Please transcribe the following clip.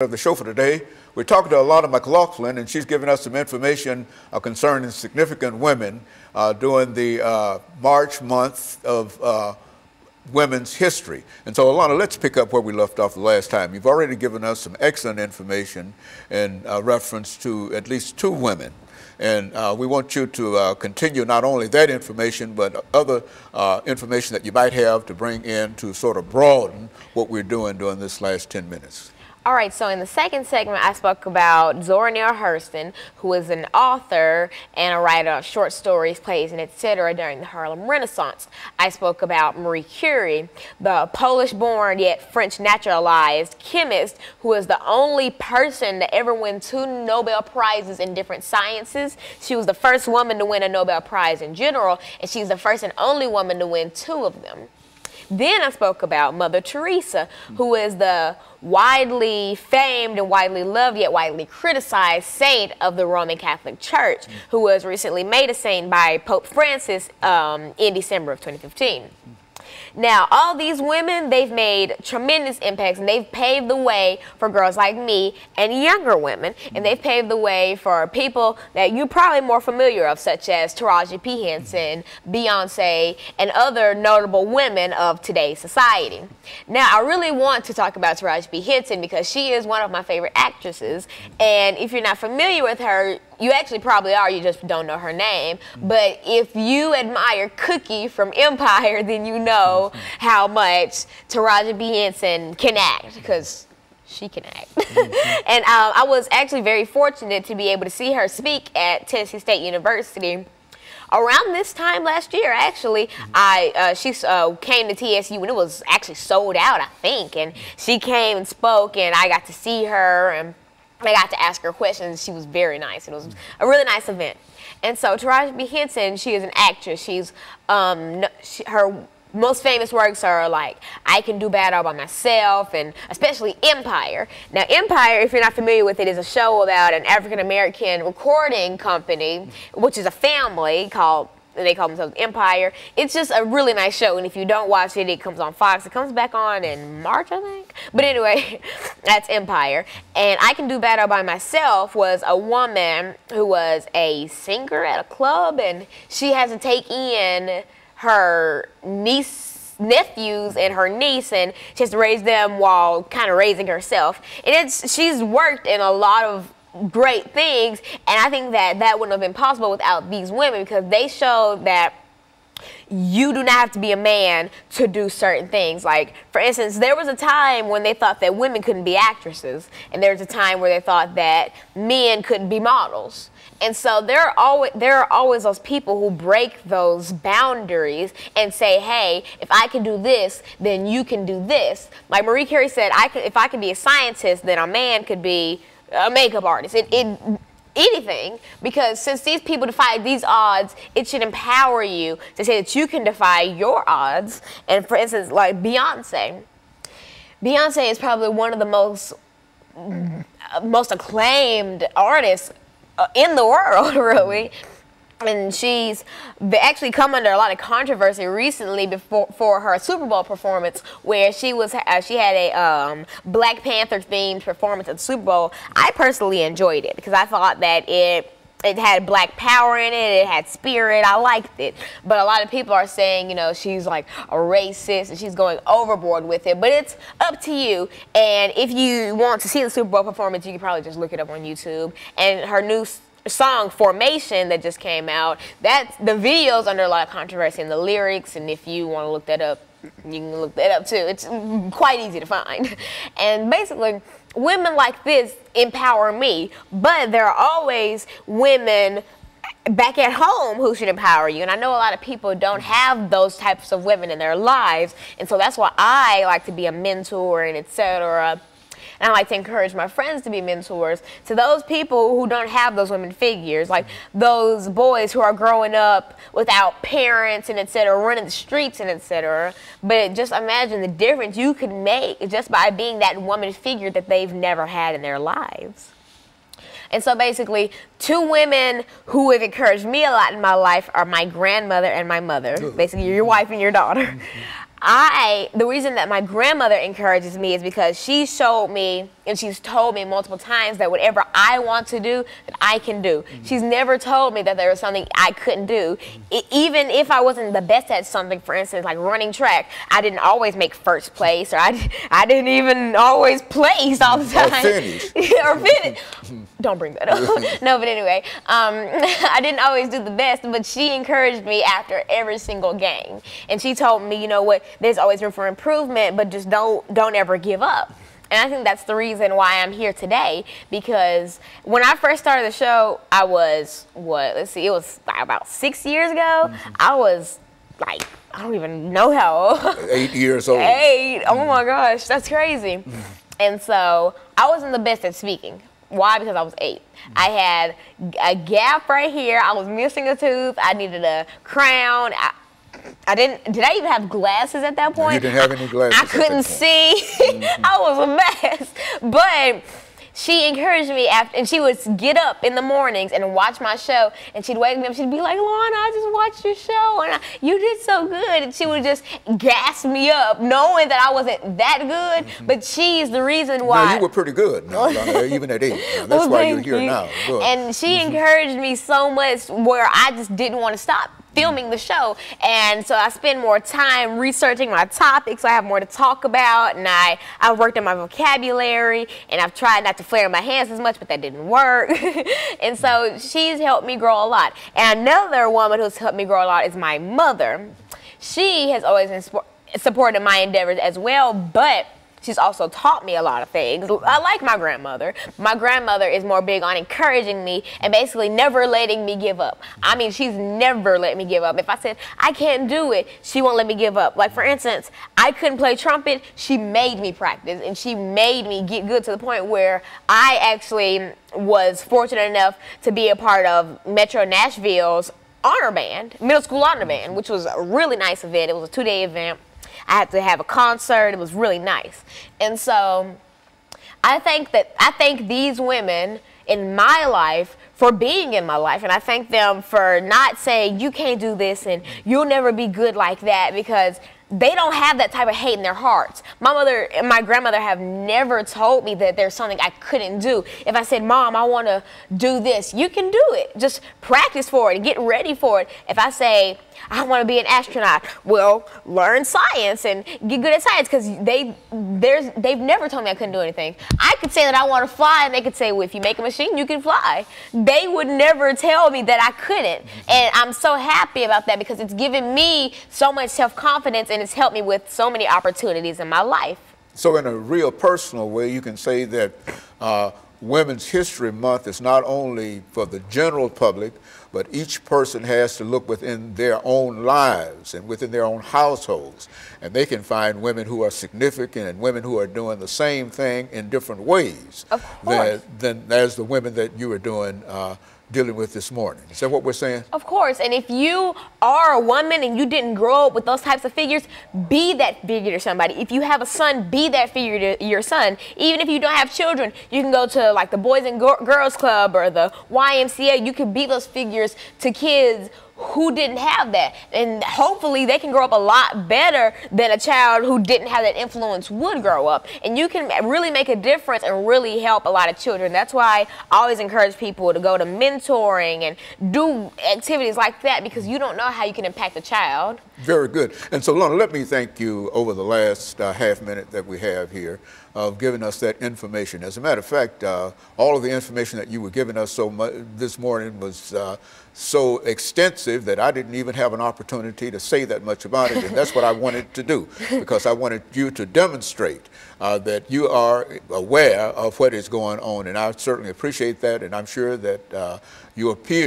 Of the show for today. We're talking to Alana McLaughlin, and she's giving us some information concerning significant women during the March month of women's history. And so, Alana, let's pick up where we left off the last time. You've already given us some excellent information in reference to at least two women. And we want you to continue not only that information, but other information that you might have to bring in to sort of broaden what we're doing during this last 10 minutes. All right, so in the second segment, I spoke about Zora Neale Hurston, who is an author and a writer of short stories, plays, and etc. during the Harlem Renaissance. I spoke about Marie Curie, the Polish-born yet French-naturalized chemist who is the only person to ever win 2 Nobel Prizes in different sciences. She was the first woman to win a Nobel Prize in general, and she's the first and only woman to win 2 of them. Then I spoke about Mother Teresa, who is the widely famed and widely loved yet widely criticized saint of the Roman Catholic Church, who was recently made a saint by Pope Francis in December of 2015. Now, all these women, they've made tremendous impacts, and they've paved the way for girls like me and younger women, and they've paved the way for people that you're probably more familiar of, such as Taraji P. Henson, Beyonce, and other notable women of today's society. Now, I really want to talk about Taraji P. Henson because she is one of my favorite actresses, and if you're not familiar with her, you actually probably are, you just don't know her name. But if you admire Cookie from Empire, then you know how much Taraji P. Henson can act, because she can act. And I was actually very fortunate to be able to see her speak at Tennessee State University around this time last year. Actually, she came to TSU when it was actually sold out, I think. And she came and spoke, and I got to see her, and I got to ask her questions. She was very nice. It was a really nice event. And so Taraji P. Henson, she is an actress. She's her most famous works are like I Can Do Bad All By Myself, and especially Empire. Now, Empire, if you're not familiar with it, is a show about an African-American recording company, which is a family called, they call themselves Empire. It's just a really nice show, and if you don't watch it, it comes on Fox. It comes back on in March, I think. But anyway, that's Empire. And I Can Do Bad All By Myself was a woman who was a singer at a club, and she has to take in her nephews and her niece, and she has to raise them while kind of raising herself. And she's worked in a lot of great things, and I think that wouldn't have been possible without these women, because they showed that you do not have to be a man to do certain things. Like, for instance, there was a time when they thought that women couldn't be actresses, and there was a time where they thought that men couldn't be models. And so there are always those people who break those boundaries and say, hey, if I can do this, then you can do this. Like Marie Curie said, if I can be a scientist, then a man could be a makeup artist. Anything, because since these people defy these odds, it should empower you to say that you can defy your odds. And for instance, like Beyonce is probably one of the most acclaimed artists in the world, really. And she's actually come under a lot of controversy recently for her Super Bowl performance, where she had a Black Panther themed performance at the Super Bowl. I personally enjoyed it because I thought that it had Black power in it, it had spirit, I liked it. But a lot of people are saying, you know, she's like a racist and she's going overboard with it. But it's up to you. And if you want to see the Super Bowl performance, you can probably just look it up on YouTube. And her new song Formation that just came out, the video's under a lot of controversy in the lyrics, and if you want to look that up, you can look that up too. It's quite easy to find. And basically, women like this empower me, but there are always women back at home who should empower you. And I know a lot of people don't have those types of women in their lives, and so that's why I like to be a mentor and etc. And I like to encourage my friends to be mentors to those people who don't have those women figures, like those boys who are growing up without parents and etc., running the streets and etc. But just imagine the difference you could make just by being that woman figure that they've never had in their lives. And so basically, 2 women who have encouraged me a lot in my life are my grandmother and my mother, basically your wife and your daughter. The reason that my grandmother encourages me is because she showed me and she's told me multiple times that whatever I want to do, that I can do. She's never told me that there was something I couldn't do. Even if I wasn't the best at something, for instance, like running track, I didn't always make first place, or I didn't even always place all the time. Or finish. Or finish. Don't bring that up. No, but anyway, I didn't always do the best, but she encouraged me after every single game. And she told me, you know what, there's always room for improvement, but just don't ever give up. And I think that's the reason why I'm here today, because when I first started the show, I was, it was like about 6 years ago. I was like, I don't even know how old. 8 years old. 8, oh my gosh, that's crazy. And so I wasn't the best at speaking. Why? Because I was 8. I had a gap right here. I was missing a tooth. I needed a crown. Did I even have glasses at that point? No, you didn't have any glasses. I couldn't see. I was a mess. But she encouraged me and she would get up in the mornings and watch my show, and she'd wake me up. She'd be like, "Alana, I just watched your show, and you did so good." And she would just gas me up, knowing that I wasn't that good, but she's the reason why. No, you were pretty good, no, Alana, even at 8. Now, that's why you're here now. Good. And she encouraged me so much where I just didn't want to stop filming the show, and so I spend more time researching my topics, so I have more to talk about, and I've worked on my vocabulary, and I've tried not to flare my hands as much, but that didn't work. And so she's helped me grow a lot. And another woman who's helped me grow a lot is my mother. She has always supported my endeavors as well, but she's also taught me a lot of things. I like my grandmother. My grandmother is more big on encouraging me and basically never letting me give up. I mean, she's never let me give up. If I said, I can't do it, she won't let me give up. Like, for instance, I couldn't play trumpet. She made me practice, and she made me get good to the point where I actually was fortunate enough to be a part of Metro Nashville's honor band, middle school honor band, which was a really nice event. It was a 2-day event. I had to have a concert. It was really nice. And so I thank these women in my life for being in my life, and I thank them for not saying you can't do this and you'll never be good like that, because they don't have that type of hate in their hearts. My mother and my grandmother have never told me that there's something I couldn't do. If I said, Mom, I want to do this, you can do it. Just practice for it and get ready for it. If I say, I want to be an astronaut, well, learn science and get good at science, because they've never told me I couldn't do anything. I could say that I want to fly, and they could say, well, if you make a machine, you can fly. They would never tell me that I couldn't. And I'm so happy about that, because it's given me so much self-confidence, and it's helped me with so many opportunities in my life. So in a real personal way, you can say that Women's History Month is not only for the general public, but each person has to look within their own lives and within their own households. And they can find women who are significant and women who are doing the same thing in different ways than as the women that you are doing dealing with this morning. Is that what we're saying? Of course. And if you are a woman and you didn't grow up with those types of figures, be that figure to somebody. If you have a son, be that figure to your son. Even if you don't have children, you can go to like the Boys and Girls Club or the YMCA. You can be those figures to kids who didn't have that, and hopefully they can grow up a lot better than a child who didn't have that influence would grow up. And you can really make a difference and really help a lot of children. That's why I always encourage people to go to mentoring and do activities like that, because you don't know how you can impact a child. Very good. And so, Lana, let me thank you over the last half minute that we have here of giving us that information. As a matter of fact, all of the information that you were giving us this morning was so extensive that I didn't even have an opportunity to say that much about it, and that's what I wanted to do, because I wanted you to demonstrate that you are aware of what is going on, and I certainly appreciate that, and I'm sure that your peers